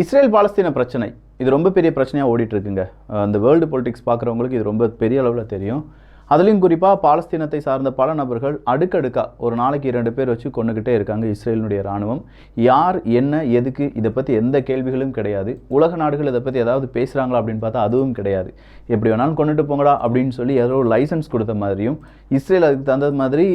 Israel பாலஸ்தீன பிரச்சனை இது ரொம்ப பெரிய பிரச்சனையாக ஓடிட்டுருக்குங்க. அந்த வேர்ல்டு பொலிட்டிக்ஸ் பார்க்குறவங்களுக்கு இது ரொம்ப பெரிய அளவில் தெரியும். அதுலேயும் குறிப்பாக பாலஸ்தீனத்தை சார்ந்த பல நபர்கள் அடுக்கடுக்காக ஒரு நாளைக்கு 2 பேர் வச்சு கொண்டுக்கிட்டே இருக்காங்க இஸ்ரேலினுடைய இராணுவம். யார் என்ன எதுக்கு இதை பற்றி எந்த கேள்விகளும் கிடையாது. உலக நாடுகள் இதை பற்றி ஏதாவது பேசுகிறாங்களா அப்படின்னு பார்த்தா அதுவும் கிடையாது. எப்படி வேணாலும் கொண்டுட்டு போங்கடா அப்படின்னு சொல்லி ஏதோ ஒரு லைசன்ஸ் கொடுத்த மாதிரியும் இஸ்ரேல் அதுக்கு தகுந்த மாதிரி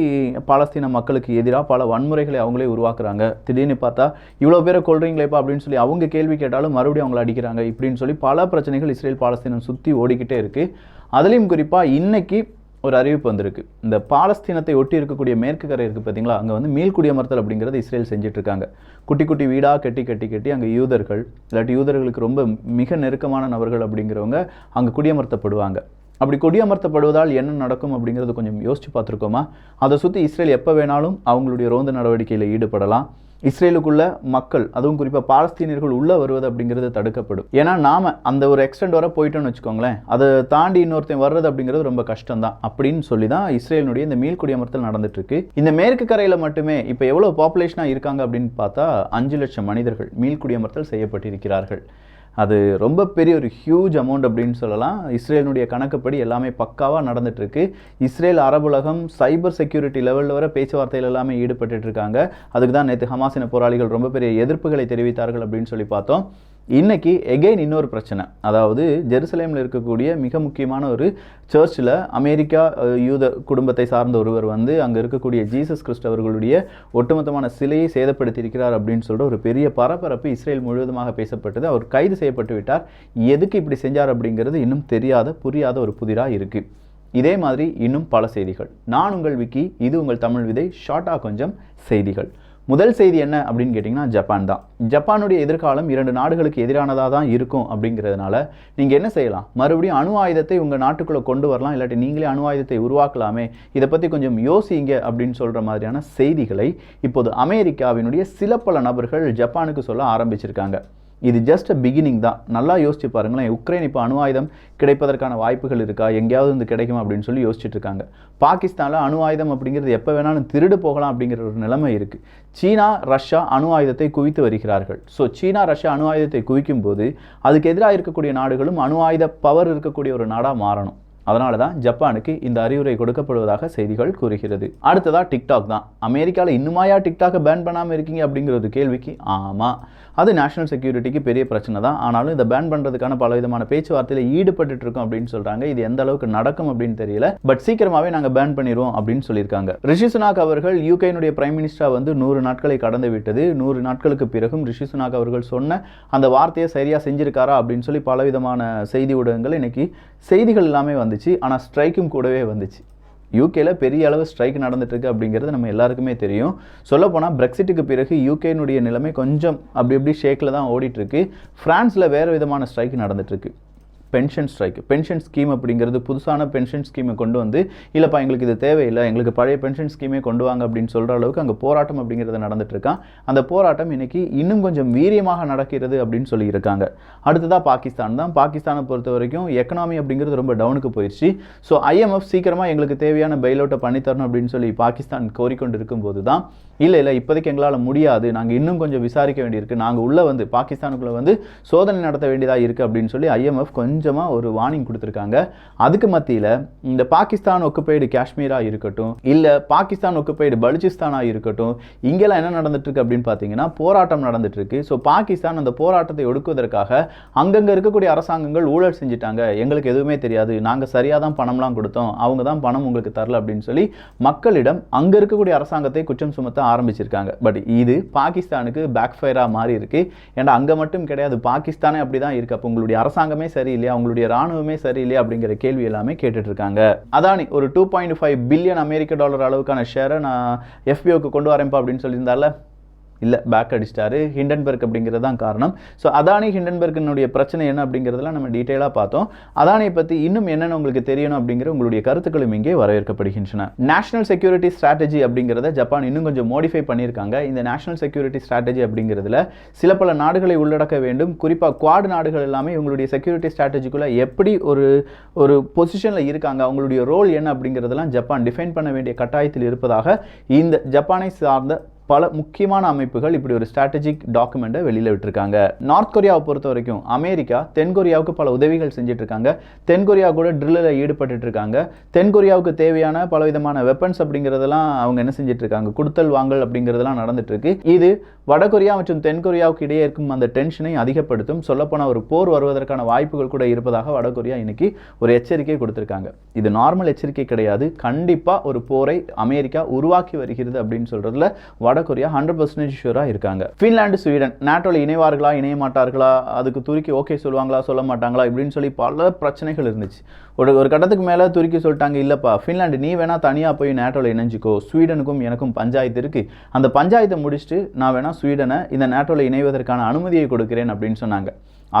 பாலஸ்தீன மக்களுக்கு எதிராக பல வன்முறைகளை அவங்களே உருவாக்குறாங்க. திடீர்னு பார்த்தா இவ்வளோ பேரை கொள்றீங்களேப்பா அப்படின்னு சொல்லி அவங்க கேள்வி கேட்டாலும் மறுபடியும் அவங்கள அடிக்கிறாங்க. இப்படின்னு சொல்லி பல பிரச்சனைகள் இஸ்ரேல் பாலஸ்தீனம் சுற்றி ஓடிக்கிட்டே இருக்குது. அதுலேயும் குறிப்பாக இன்னைக்கு ஒரு அறிவிப்பு வந்திருக்கு. இந்த பாலஸ்தீனத்தை ஒட்டி இருக்கக்கூடிய மேற்கு கரை இருக்குது பார்த்தீங்களா, அங்கே வந்து மீள்குடியமர்த்தல் அப்படிங்கிறது இஸ்ரேல் செஞ்சிட்ருக்காங்க. குட்டி குட்டி வீடாக கட்டி அங்கே யூதர்கள் இல்லாட்டி யூதர்களுக்கு ரொம்ப மிக நெருக்கமான நபர்கள் அப்படிங்கிறவங்க அங்கே குடியமர்த்தப்படுவாங்க. அப்படி குடியமர்த்தப்படுவதால் என்ன நடக்கும் அப்படிங்கிறது கொஞ்சம் யோசிச்சு பார்த்துருக்கோமா? அதை சுற்றி இஸ்ரேல் எப்போ வேணாலும் அவங்களுடைய ரோந்து நடவடிக்கையில் ஈடுபடலாம். இஸ்ரேலுக்குள்ள மக்கள் அதுவும் குறிப்பாக பாலஸ்தீனியர்கள் உள்ளே வருவது அப்படிங்கிறது தடுக்கப்படும். ஏன்னா நாம் அந்த ஒரு எக்ஸ்டெண்ட் வர போயிட்டோன்னு வச்சுக்கோங்களேன், அதை தாண்டி இன்னொருத்தன் வர்றது அப்படிங்கிறது ரொம்ப கஷ்டம்தான் அப்படின்னு சொல்லி தான் இஸ்ரேலினுடைய இந்த மீள்குடியமர்த்தல் நடந்துட்டுருக்கு. இந்த மேற்கு கரையில் மட்டுமே இப்போ எவ்வளோ பாப்புலேஷனாக இருக்காங்க அப்படின்னு பார்த்தா 5 லட்சம் மனிதர்கள் மீள்குடியமர்த்தல் செய்யப்பட்டிருக்கிறார்கள். அது ரொம்ப பெரிய ஒரு ஹியூஜ் அமௌண்ட் அப்படின்னு சொல்லலாம். இஸ்ரேலினுடைய கணக்குப்படி எல்லாமே பக்காவாக நடந்துகிட்ருக்கு. இஸ்ரேல் அரபுலகம் சைபர் செக்யூரிட்டி லெவலில் வர பேச்சுவார்த்தையில் எல்லாமே ஈடுபட்டு இருக்காங்க. அதுக்கு தான் நேற்று ஹமாஸின போராளிகள் ரொம்ப பெரிய எதிர்ப்புகளை தெரிவித்தார்கள் அப்படின்னு சொல்லி பார்த்தோம். இன்னைக்கு எகெயின் இன்னொரு பிரச்சனை, அதாவது ஜெருசலேமில் இருக்கக்கூடிய மிக முக்கியமான ஒரு சர்ச்சில் அமெரிக்கா யூத குடும்பத்தை சார்ந்த ஒருவர் வந்து அங்கே இருக்கக்கூடிய ஜீசஸ் கிறிஸ்ட் அவர்களுடைய ஒட்டுமொத்தமான சிலையை சேதப்படுத்தியிருக்கிறார் அப்படின்னு சொல்லிட்டு ஒரு பெரிய பரபரப்பு இஸ்ரேல் முழுவதுமாக பேசப்பட்டது. அவர் கைது செய்யப்பட்டு விட்டார். எதுக்கு இப்படி செஞ்சார் அப்படிங்கிறது இன்னும் புரியாத ஒரு புதிராக இருக்குது. இதே மாதிரி இன்னும் பல செய்திகள். நான் உங்கள் விக்கி, இது உங்கள் தமிழ் விதை. ஷார்ட்டாக கொஞ்சம் செய்திகள். முதல் செய்தி என்ன அப்படின்னு கேட்டிங்கன்னா ஜப்பான் தான். ஜப்பானுடைய எதிர்காலம் 2 நாடுகளுக்கு எதிரானதாக தான் இருக்கும் அப்படிங்கிறதுனால நீங்கள் என்ன செய்யலாம், மறுபடியும் அணு ஆயுதத்தை உங்கள் நாட்டுக்குள்ளே கொண்டு வரலாம், இல்லாட்டி நீங்களே அணு ஆயுதத்தை உருவாக்கலாமே, இதை பற்றி கொஞ்சம் யோசிங்க அப்படின்னு சொல்கிற மாதிரியான செய்திகளை இப்போது அமெரிக்காவினுடைய சில பல நபர்கள் ஜப்பானுக்கு சொல்ல ஆரம்பிச்சிருக்காங்க. இது ஜஸ்ட் அ பிகினிங் தான். நல்லா யோசிச்சு பாருங்களேன். உக்ரைன் இப்போ அணு ஆயுதம் கிடைப்பதற்கான வாய்ப்புகள் இருக்கா, எங்கேயாவது வந்து கிடைக்கும் அப்படின்னு சொல்லி யோசிச்சுட்டு இருக்காங்க. பாகிஸ்தானில் அணு ஆயுதம் அப்படிங்கிறது எப்போ வேணாலும் திருடு போகலாம் அப்படிங்கிற ஒரு நிலைமை இருக்குது. சீனா ரஷ்யா அணு ஆயுதத்தை குவித்து வருகிறார்கள். ஸோ சீனா ரஷ்யா அணு ஆயுதத்தை குவிக்கும் போது அதுக்கு எதிராக இருக்கக்கூடிய நாடுகளும் அணு ஆயுத பவர் இருக்கக்கூடிய ஒரு நாடாக மாறணும். அதனால தான் ஜப்பானுக்கு இந்த அறிவுரை கொடுக்கப்படுவதாக செய்திகள் கூறுகிறது. அடுத்ததாக டிக்டாக் தான். அமெரிக்காவில் இன்னுமாயா டிக்டாக்கை பேன் பண்ணாமல் இருக்கீங்க அப்படிங்கிற ஒரு கேள்விக்கு ஆமாம், அது நேஷனல் செக்யூரிட்டிக்கு பெரிய பிரச்சனை தான். ஆனாலும் இதை பேன் பண்ணுறதுக்கான பலவிதமான பேச்சுவார்த்தையில் ஈடுபட்டு இருக்கோம் அப்படின்னு சொல்கிறாங்க. இது எந்த அளவுக்கு நடக்கும் அப்படின்னு தெரியல. பட் சீக்கிரமாகவே நாங்கள் பேன் பண்ணிடுவோம் அப்படின்னு சொல்லியிருக்காங்க. ரிஷி சுனாக் அவர்கள் யூகேனுடைய பிரைம் மினிஸ்டராக வந்து 100 நாட்களை கடந்து விட்டது. 100 நாட்களுக்கு பிறகும் ரிஷி சுனாக் அவர்கள் சொன்ன அந்த வார்த்தையை சரியாக செஞ்சிருக்காரா அப்படின்னு சொல்லி பலவிதமான செய்தி ஊடகங்கள் இன்னைக்கு செய்திகள் எல்லாமே வந்துச்சு. ஆனால் ஸ்ட்ரைக்கும் கூடவே வந்துச்சு. யூகேல பெரிய அளவு ஸ்ட்ரைக் நடந்துட்டு இருக்கு அப்படிங்கிறது நம்ம எல்லாருக்குமே தெரியும். சொல்லப்போனால் பிரெக்சிட்டுக்கு பிறகு யூகேனுடைய நிலைமை கொஞ்சம் அப்படி ஷேக்கில் தான் ஓடிட்டு இருக்கு. பிரான்ஸில் வேறு விதமான ஸ்ட்ரைக் நடந்துட்டு இருக்கு. பென்ஷன் ஸ்ட்ரைக், பென்ஷன் ஸ்கீம் அப்படிங்கிறது புதுசான பென்ஷன் ஸ்கீமை கொண்டு வந்து இல்லைப்பா எங்களுக்கு இது தேவையில்லை, எங்களுக்கு பழைய பென்ஷன் ஸ்கீமே கொண்டு வாங்க அப்படின்னு சொல்கிற அளவுக்கு அங்கே போராட்டம் அப்படிங்கிறது நடந்துட்டு இருக்கான். அந்த போராட்டம் இன்னைக்கு இன்னும் கொஞ்சம் வீரியமாக நடக்கிறது அப்படின்னு சொல்லியிருக்காங்க. அடுத்ததாக பாகிஸ்தான் தான். பாகிஸ்தானை பொறுத்த வரைக்கும் எக்கனாமி அப்படிங்கிறது ரொம்ப டவுனுக்கு போயிடுச்சு. ஸோ IMF சீக்கிரமாக எங்களுக்கு தேவையான பெயிலவுட்டை பண்ணித்தரணும் அப்படின்னு சொல்லி பாகிஸ்தான் கோரிக்கொண்டு இருக்கும்போது தான் இல்லை இப்போதைக்கு எங்களால் முடியாது, நாங்கள் இன்னும் கொஞ்சம் விசாரிக்க வேண்டியிருக்கு, நாங்கள் உள்ளே வந்து பாகிஸ்தானுக்குள்ளே வந்து சோதனை நடத்த வேண்டியதாக இருக்குது அப்படின்னு சொல்லி IMF கொஞ்சமாக ஒரு வார்னிங் கொடுத்துருக்காங்க. அதுக்கு மத்தியில் இந்த பாகிஸ்தான் ஒக்குபைடு காஷ்மீராக இருக்கட்டும், இல்லை பாகிஸ்தான் ஒக்குபைடு பலுச்சிஸ்தானாக இருக்கட்டும், இங்கெல்லாம் என்ன நடந்துட்டு இருக்கு அப்படின்னு பார்த்தீங்கன்னா போராட்டம் நடந்துட்டு இருக்கு. ஸோ பாகிஸ்தான் அந்த போராட்டத்தை ஒடுக்குவதற்காக அங்கங்கே இருக்கக்கூடிய அரசாங்கங்கள் ஊழல் செஞ்சுட்டாங்க, எங்களுக்கு எதுவுமே தெரியாது, நாங்கள் சரியாக தான் பணம்லாம் கொடுத்தோம், அவங்க தான் பணம் உங்களுக்கு தரல அப்படின்னு சொல்லி மக்களிடம் அங்கே இருக்கக்கூடிய அரசாங்கத்தை குற்றம் சுமத்த ஆரம்பிச்சிருக்காங்க. பட் இது பாகிஸ்தானுக்கு பேக் ஃபயரா மாறி இருக்கு. ஏன்னா அங்கே மட்டும் கிடையாது, பாகிஸ்தானே அப்படி தான் இருக்கு. அப்போ உங்களுடைய அரசாங்கமே சரியில்லையா, உங்களுடைய ராணுவமே சரியில்லையா அப்படிங்கிற கேள்வி எல்லாமே கேட்டுட்டு இருக்காங்க. அதானி ஒரு $2.5 பில்லியன் அமெரிக்க டாலர் அளவுக்கான ஷேரை நான் FBOக்கு கொண்டு வரேன்ப்பா அப்படின்னு சொல்லியிருந்தால, இல்லை பேக் அடிச்சிட்டாரு. ஹிண்டன்பர்க் அப்படிங்கிறது தான் காரணம். ஸோ அதானி ஹிண்டன்பர்க்கினுடைய பிரச்சனை என்ன அப்படிங்கிறதெல்லாம் நம்ம டீட்டெயிலாக பார்த்தோம். அதானியை பற்றி இன்னும் என்னென்ன உங்களுக்கு தெரியணும் அப்படிங்கிற உங்களுடைய கருத்துக்களும் இங்கே வரவேற்கப்படுகின்றன. நேஷனல் செக்யூரிட்டி ஸ்ட்ராட்டஜி அப்படிங்கிறத ஜப்பான் இன்னும் கொஞ்சம் மோடிஃபை பண்ணியிருக்காங்க. இந்த நேஷனல் செக்யூரிட்டி ஸ்ட்ராட்டஜி அப்படிங்கிறதுல சில பல நாடுகளை உள்ளடக்க வேண்டும். குறிப்பாக குவாட் நாடுகள் எல்லாமே உங்களுடைய செக்யூரிட்டி ஸ்ட்ராட்டஜிக்குள்ளே எப்படி ஒரு பொசிஷனில் இருக்காங்க, அவங்களுடைய ரோல் என்ன அப்படிங்கிறதெல்லாம் ஜப்பான் டிஃபைன் பண்ண வேண்டிய கட்டாயத்தில் இருப்பதாக இந்த ஜப்பானை சார்ந்த பல முக்கியமான அமைப்புகள் இப்படி ஒரு ஸ்ட்ராட்டஜிக் டாக்குமெண்ட்டை வெளியில் விட்டுருக்காங்க. நார்த் கொரியாவை பொறுத்த வரைக்கும் அமெரிக்கா தென்கொரியாவுக்கு பல உதவிகள் செஞ்சுட்டு இருக்காங்க. தென்கொரியா கூட ட்ரில்லில் ஈடுபட்டு இருக்காங்க. தென்கொரியாவுக்கு தேவையான பலவிதமான வெப்பன்ஸ் அப்படிங்கிறதெல்லாம் அவங்க என்ன செஞ்சுட்டு இருக்காங்க, கொடுத்தல் வாங்கல் அப்படிங்கிறதெல்லாம் நடந்துட்டு இருக்கு. இது வடகொரியா மற்றும் தென்கொரியாவுக்கு இடையே இருக்கும் அந்த டென்ஷனை அதிகப்படுத்தும். சொல்லப்போன ஒரு போர் வருவதற்கான வாய்ப்புகள் கூட இருப்பதாக வடகொரியா இன்னைக்கு ஒரு எச்சரிக்கை கொடுத்திருக்காங்க. இது நார்மல் எச்சரிக்கை கிடையாது. கண்டிப்பா ஒரு போரை அமெரிக்கா உருவாக்கி வருகிறது அப்படின்னு சொல்றதுல வடகொரியா 100% ஷூரா இருக்காங்க. பின்லாந்து, ஸ்வீடன் நாட்டோல இணைவார்களா, இணைய மாட்டார்களா, அதுக்கு துருக்கி ஓகே சொல்லுவாங்களா, சொல்ல மாட்டாங்களா இப்படின்னு சொல்லி பல பிரச்சனைகள் இருந்துச்சு. ஒரு கட்டத்துக்கு மேல துருக்கி சொல்லிட்டாங்க, இல்லப்பா பின்லாந்து நீ வேணா தனியா போய் நாட்டோல இணைஞ்சிக்கோ, ஸ்வீடனுக்கும் எனக்கும் பஞ்சாயத்து இருக்கு, அந்த பஞ்சாயத்தை முடிச்சுட்டு நான் வேணா ஸ்வீடனை இந்த நாட்டோல இணைவதற்கான அனுமதியை கொடுக்கிறேன் அப்படின்னு சொன்னாங்க.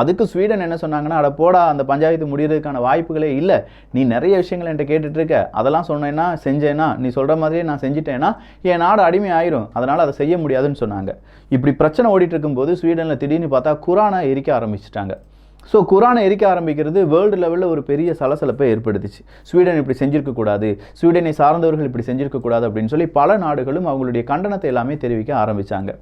அதுக்கு ஸ்வீடன் என்ன சொன்னாங்கன்னா, அட போடா, அந்த பஞ்சாயத்து முடியறதுக்கான வாய்ப்புகளே இல்லை, நீ நிறைய விஷயங்கள் என்கிட்ட கேட்டுட்டு இருக்க, அதெல்லாம் சொன்னேன்னா செஞ்சேன்னா நீ சொல்ற மாதிரியே நான் செஞ்சுட்டேன்னா என் நாடு அடிமை ஆயிரும், அதனால அதை செய்ய முடியாதுன்னு சொன்னாங்க. இப்படி பிரச்சனை ஓடிட்டு இருக்கும்போது ஸ்வீடனில் திடீர்னு பார்த்தா குரானை எரிக்க ஆரம்பிச்சிட்டாங்க. ஸோ குரானை எரிக்க ஆரம்பிக்கிறது வேர்ல்டு லெவலில் ஒரு பெரிய சலசலப்பை ஏற்படுத்துச்சு. ஸ்வீடன் இப்படி செஞ்சிருக்கக்கூடாது, ஸ்வீடனை சார்ந்தவர்கள் இப்படி செஞ்சிருக்கக்கூடாது அப்படின்னு சொல்லி பல நாடுகளும் அவங்களுடைய கண்டனத்தை எல்லாமே தெரிவிக்க ஆரம்பித்தாங்க.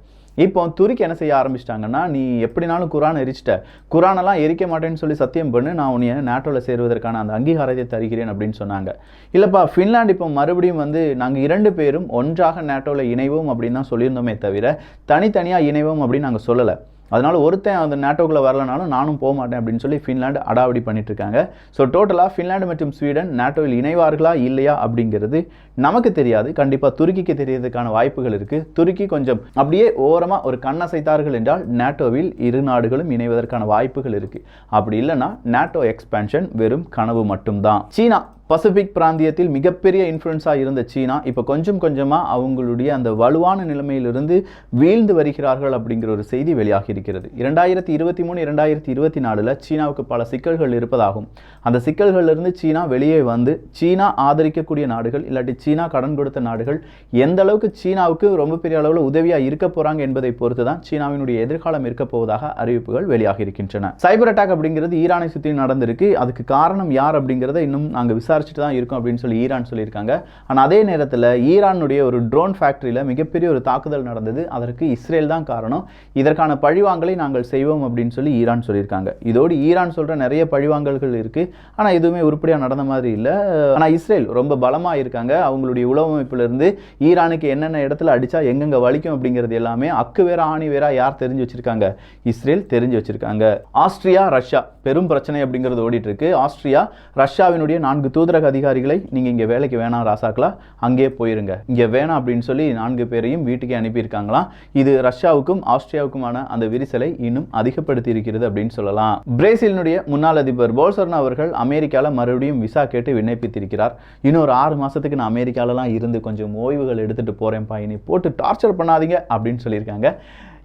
இப்போ துருக்கி என்ன செய்ய ஆரம்பிச்சிட்டாங்கன்னா, நீ எப்படினாலும் குரான் எரிச்சிட்ட, குரானெல்லாம் எரிக்க மாட்டேன்னு சொல்லி சத்தியம் பண்ணு, நான் உன்னை நாட்டோவில் சேருவதற்கான அந்த அங்கீகாரத்தை தருகிறேன் அப்படின்னு சொன்னாங்க. இல்லைப்பா ஃபின்லாந்து இப்போ மறுபடியும் நாங்கள் 2 பேரும் ஒன்றாக நாட்டோவில் இணைவோம் அப்படின்னு தான் சொல்லியிருந்தோமே தவிர தனித்தனியாக இணைவோம் அப்படின்னு நாங்கள் சொல்லலை. அதனால ஒருத்தன் அந்த நாட்டோக்குள்ளே வரலனாலும் நானும் போக மாட்டேன் அப்படின்னு சொல்லி ஃபின்லாந்து அடாவடி பண்ணிட்டு இருக்காங்க. ஸோ டோட்டலாக ஃபின்லாந்து மற்றும் ஸ்வீடன் நாட்டோவில் இணைவார்களா இல்லையா அப்படிங்கிறது நமக்கு தெரியாது. கண்டிப்பாக துருக்கிக்கு தெரியறதுக்கான வாய்ப்புகள் இருக்குது. துருக்கி கொஞ்சம் அப்படியே ஓரமாக ஒரு கண்ணசைத்தார்கள் என்றால் நாட்டோவில் இரு நாடுகளும் இணைவதற்கான வாய்ப்புகள் இருக்குது. அப்படி இல்லைன்னா நாட்டோ எக்ஸ்பேன்ஷன் வெறும் கனவு மட்டும்தான். சீனா பசிபிக் பிராந்தியத்தில் மிகப்பெரிய இன்ஃப்ளூயன்ஸாக இருந்த சீனா இப்போ கொஞ்சம் கொஞ்சமாக அவங்களுடைய அந்த வலுவான நிலைமையிலிருந்து வீழ்ந்து வருகிறார்கள் அப்படிங்கிற ஒரு செய்தி வெளியாகி இருக்கிறது. 2023, 2024 சீனாவுக்கு பல சிக்கல்கள் இருப்பதாகும். அந்த சிக்கல்களிலிருந்து சீனா வெளியே வந்து சீனா ஆதரிக்கக்கூடிய நாடுகள் இல்லாட்டி சீனா கடன் கொடுத்த நாடுகள் எந்த அளவுக்கு சீனாவுக்கு ரொம்ப பெரிய அளவில் உதவியாக இருக்க போகிறாங்க என்பதை பொறுத்து தான் சீனாவினுடைய எதிர்காலம் இருக்க போவதாக அறிவிப்புகள் வெளியாகி இருக்கின்றன. சைபர் அட்டாக் அப்படிங்கிறது ஈரானை சுற்றி நடந்திருக்கு. அதுக்கு காரணம் யார் அப்படிங்கிறத இன்னும் நாங்கள் விசாரிச்சுட்டு தான் இருக்கும் அப்படின்னு சொல்லி ஈரான் சொல்லியிருக்காங்க. ஆனால் அதே நேரத்தில் ஈரானுடைய ஒரு ட்ரோன் ஃபேக்டரியில் மிகப்பெரிய ஒரு தாக்குதல் நடந்தது. அதற்கு இஸ்ரேல் தான் காரணம். இதற்கான பழிவாங்கலை நாங்கள் செய்வோம் அப்படின்னு சொல்லி ஈரான் சொல்லியிருக்காங்க. இதோடு ஈரான் சொல்கிற நிறைய பழிவாங்கல்கள் இருக்குது, ஆனால் எதுவுமே உருப்படியாக நடந்த மாதிரி இல்லை. ஆனால் இஸ்ரேல் ரொம்ப பலமாக இருக்காங்க. அவங்களுடைய உளவமைப்பிலிருந்து ஈரானுக்கு என்னென்ன இடத்துல அடித்தா எங்கெங்கே வலிக்கும் அப்படிங்கிறது எல்லாமே அக்கு வேற ஆணி வேற யார் தெரிஞ்சு வச்சிருக்காங்க, இஸ்ரேல் தெரிஞ்சு வச்சிருக்காங்க. ஆஸ்திரியா, ரஷ்யா பெரும் பிரச்சனை அப்படிங்கிறது ஓடிட்டு இருக்கு. ஆஸ்திரியா ரஷ்யாவினுடைய 4 தூதரக அதிகாரிகளை நீங்கள் இங்கே வேலைக்கு வேணாம் ராசாக்களா, அங்கே போயிருங்க, இங்கே வேணாம் அப்படின்னு சொல்லி 4 பேரையும் வீட்டுக்கே அனுப்பியிருக்காங்களாம். இது ரஷ்யாவுக்கும் ஆஸ்திரியாவுக்குமான அந்த விரிசலை இன்னும் அதிகப்படுத்தி இருக்கிறது அப்படின்னு சொல்லலாம். பிரேசிலினுடைய முன்னாள் அதிபர் போல்சோனாரோ அவர்கள் அமெரிக்காவில் மறுபடியும் விசா கேட்டு விண்ணப்பித்திருக்கிறார். இன்னொரு 6 மாதத்துக்கு நான் அமெரிக்காலலாம் இருந்து கொஞ்சம் ஓய்வுகள் எடுத்துகிட்டு போகிறேன்ப்பா, இனி போட்டு டார்ச்சர் பண்ணாதீங்க அப்படின்னு சொல்லியிருக்காங்க.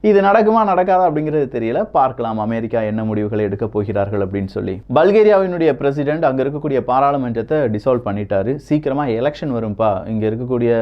இது நடக்குமா நடக்காதா அப்படிங்கிறது தெரியல, பார்க்கலாம் அமெரிக்கா என்ன முடிவுகளை எடுக்க போகிறார்கள் அப்படின்னு சொல்லி. பல்கேரியாவினுடைய பிரசிடென்ட் அங்கே இருக்கக்கூடிய பாராளுமன்றத்தை டிசால்வ் பண்ணிட்டாரு. சீக்கிரமாக எலெக்ஷன் வரும்பா, இங்கே இருக்கக்கூடிய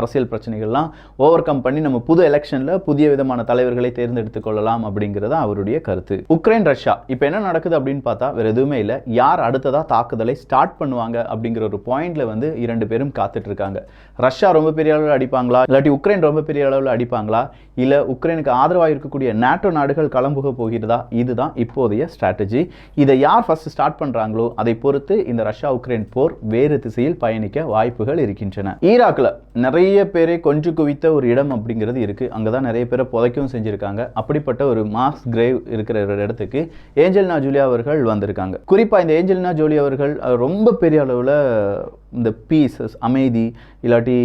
அரசியல் பிரச்சனைகள்லாம் ஓவர் கம் பண்ணி நம்ம புது எலெக்ஷனில் புதிய விதமான தலைவர்களை தேர்ந்தெடுத்துக் கொள்ளலாம் அப்படிங்கிறது அவருடைய கருத்து. உக்ரைன், ரஷ்யா இப்போ என்ன நடக்குது அப்படின்னு பார்த்தா வேறு எதுவுமே இல்லை. யார் அடுத்ததாக தாக்குதலை ஸ்டார்ட் பண்ணுவாங்க அப்படிங்கிற ஒரு பாயிண்ட்ல 2 பேரும் காத்துட்டு இருக்காங்க. ரஷ்யா ரொம்ப பெரிய அளவில் அடிப்பாங்களா, இல்லாட்டி உக்ரைன் ரொம்ப பெரிய அளவில் அடிப்பாங்களா, இல்லை உக்ரைனுக்கு ஆதரவாக இருக்கக்கூடிய நாட்டோ நாடுகள் களம்புக போகிறதா, இதுதான் இப்போதைய ஸ்ட்ராட்டஜி. இதை யார் ஃபர்ஸ்ட் ஸ்டார்ட் பண்றாங்களோ அதை பொறுத்து இந்த ரஷ்யா உக்ரைன் போர் வேறு திசையில் பயணிக்க வாய்ப்புகள் இருக்கின்றன. ஈராக்ல நிறைய பேரை கொன்று குவித்த ஒரு இடம் அப்படிங்கிறது இருக்கு. அங்கதான் நிறைய பேரை புதைக்கவும் செஞ்சிருக்காங்க. அப்படிப்பட்ட ஒரு மாஸ் கிரேவ் இருக்கிற ஒரு இடத்துக்கு ஏஞ்சலினா ஜோலி அவர்கள் வந்திருக்காங்க. குறிப்பா இந்த ஏஞ்சலினா ஜோலி அவர்கள் ரொம்ப பெரிய அளவில் இந்த பீசஸ், அமைதி இல்லாட்டி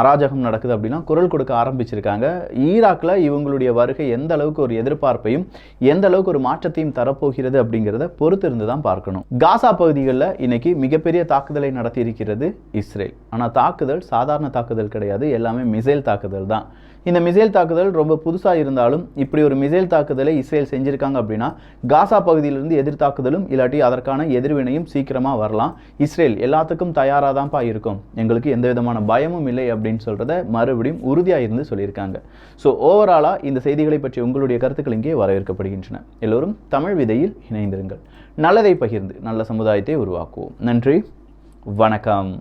அராஜகம் நடக்குது அப்படின்னா குரல் கொடுக்க ஆரம்பிச்சிருக்காங்க. ஈராக்ல இவங்களுடைய வருகை எந்த அளவுக்கு ஒரு எதிர்பார்ப்பையும் எந்த அளவுக்கு ஒரு மாற்றத்தையும் தரப்போகிறது அப்படிங்கிறத பொறுத்து இருந்து தான் பார்க்கணும். காசா பகுதிகளில் இன்னைக்கு மிகப்பெரிய தாக்குதலை நடத்தி இருக்கிறது இஸ்ரேல். ஆனால் தாக்குதல் சாதாரண தாக்குதல் கிடையாது, எல்லாமே மிசைல் தாக்குதல் தான். இந்த மிசைல் தாக்குதல் ரொம்ப புதுசாக இருந்தாலும் இப்படி ஒரு மிசைல் தாக்குதலை இஸ்ரேல் செஞ்சிருக்காங்க அப்படின்னா காசா பகுதியிலிருந்து எதிர்த்தாக்குதலும் இல்லாட்டி அதற்கான எதிர்வினையும் சீக்கிரமாக வரலாம். இஸ்ரேல் எல்லாத்துக்கும் தயாராக தான்ப்பா இருக்கும், எங்களுக்கு எந்த விதமான பயமும் இல்லை அப்படின்னு சொல்கிறத மறுபடியும் உறுதியாக இருந்து சொல்லியிருக்காங்க. ஸோ ஓவராலாக இந்த செய்திகளை பற்றி உங்களுடைய கருத்துக்கள் இங்கே வரவேற்கப்படுகின்றன. எல்லோரும் தமிழ் விதையில் இணைந்திருங்கள். நல்லதை பகிர்ந்து நல்ல சமுதாயத்தை உருவாக்குவோம். நன்றி, வணக்கம்.